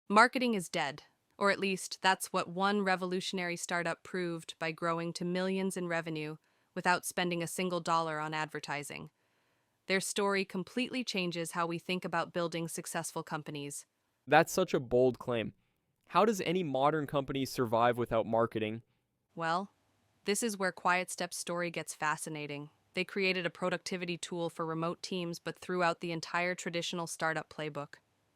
Marketing is dead, or at least that's what one revolutionary startup proved by growing to millions in revenue without spending a single dollar on advertising. Their story completely changes how we think about building successful companies. That's such a bold claim. How does any modern company survive without marketing? Well, this is where QuietStep's story gets fascinating. They created a productivity tool for remote teams, but threw out the entire traditional startup playbook.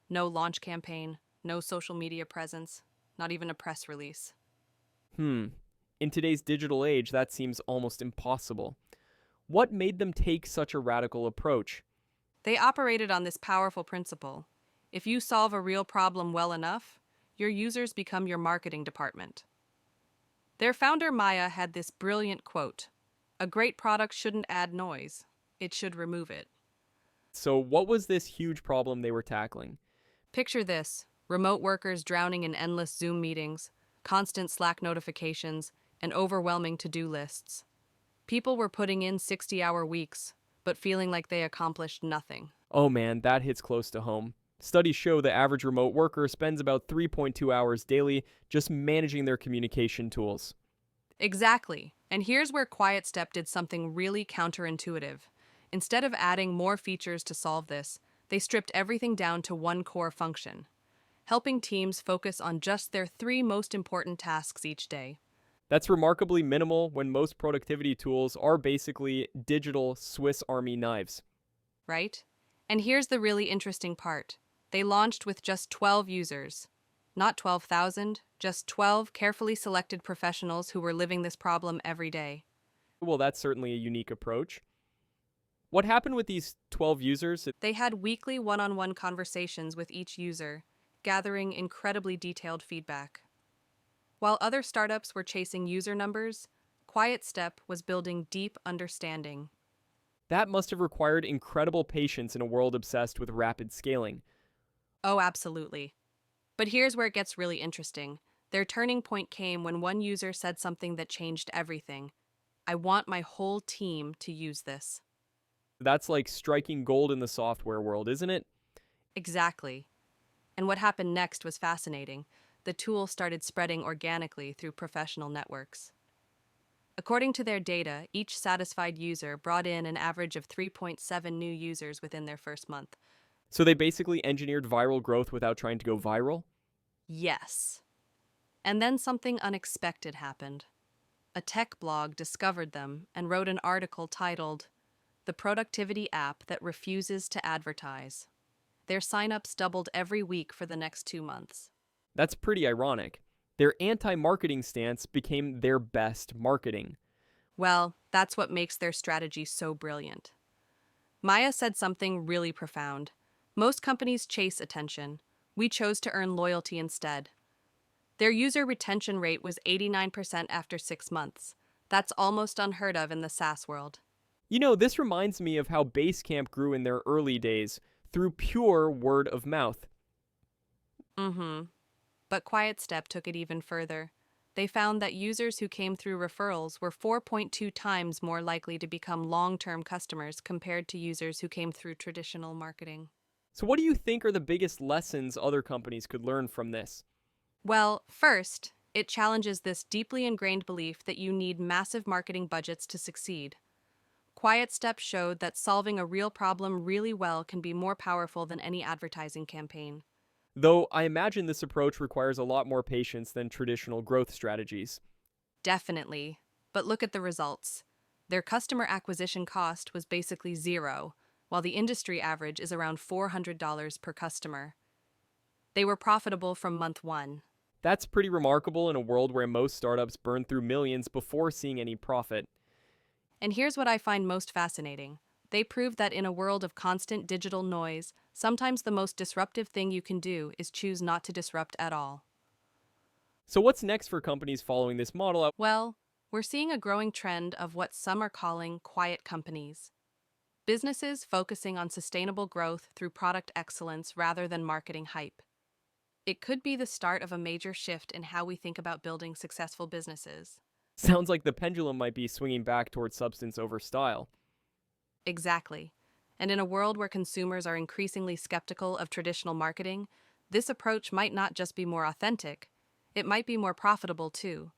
No launch campaign, no social media presence, not even a press release. Hmm. In today's digital age, that seems almost impossible. What made them take such a radical approach? They operated on this powerful principle. If you solve a real problem well enough, your users become your marketing department. Their founder, Maya, had this brilliant quote: "A great product shouldn't add noise, it should remove it." So, what was this huge problem they were tackling? Picture this: remote workers drowning in endless Zoom meetings, constant Slack notifications, and overwhelming to do lists. People were putting in 60-hour weeks, but feeling like they accomplished nothing. Oh man, that hits close to home. Studies show the average remote worker spends about 3.2 hours daily just managing their communication tools. Exactly. And here's where QuietStep did something really counterintuitive. Instead of adding more features to solve this, they stripped everything down to one core function, helping teams focus on just their three most important tasks each day. That's remarkably minimal when most productivity tools are basically digital Swiss Army knives. Right? And here's the really interesting part. They launched with just 12 users. Not 12,000, just 12 carefully selected professionals who were living this problem every day. Well, that's certainly a unique approach. What happened with these 12 users? They had weekly one-on-one conversations with each user, gathering incredibly detailed feedback. While other startups were chasing user numbers, QuietStep was building deep understanding. That must have required incredible patience in a world obsessed with rapid scaling. Oh, absolutely. But here's where it gets really interesting. Their turning point came when one user said something that changed everything. "I want my whole team to use this." That's like striking gold in the software world, isn't it? Exactly. And what happened next was fascinating. The tool started spreading organically through professional networks. According to their data, each satisfied user brought in an average of 3.7 new users within their first month. So they basically engineered viral growth without trying to go viral? Yes. And then something unexpected happened. A tech blog discovered them and wrote an article titled, "The Productivity App That Refuses to Advertise." Their signups doubled every week for the next 2 months. That's pretty ironic. Their anti marketing stance became their best marketing. Well, that's what makes their strategy so brilliant. Maya said something really profound. Most companies chase attention. We chose to earn loyalty instead. Their user retention rate was 89% after 6 months. That's almost unheard of in the SaaS world. You know, this reminds me of how Basecamp grew in their early days through pure word of mouth. Mm-hmm. But QuietStep took it even further. They found that users who came through referrals were 4.2 times more likely to become long-term customers compared to users who came through traditional marketing. So, what do you think are the biggest lessons other companies could learn from this? Well, first, it challenges this deeply ingrained belief that you need massive marketing budgets to succeed. QuietStep showed that solving a real problem really well can be more powerful than any advertising campaign. Though I imagine this approach requires a lot more patience than traditional growth strategies. Definitely. But look at the results. Their customer acquisition cost was basically zero, while the industry average is around $400 per customer. They were profitable from month one. That's pretty remarkable in a world where most startups burn through millions before seeing any profit. And here's what I find most fascinating. They proved that in a world of constant digital noise, sometimes the most disruptive thing you can do is choose not to disrupt at all. So, what's next for companies following this model? Well, we're seeing a growing trend of what some are calling quiet companies. Businesses focusing on sustainable growth through product excellence rather than marketing hype. It could be the start of a major shift in how we think about building successful businesses. Sounds like the pendulum might be swinging back towards substance over style. Exactly. And in a world where consumers are increasingly skeptical of traditional marketing, This approach might not just be more authentic, it might be more profitable too.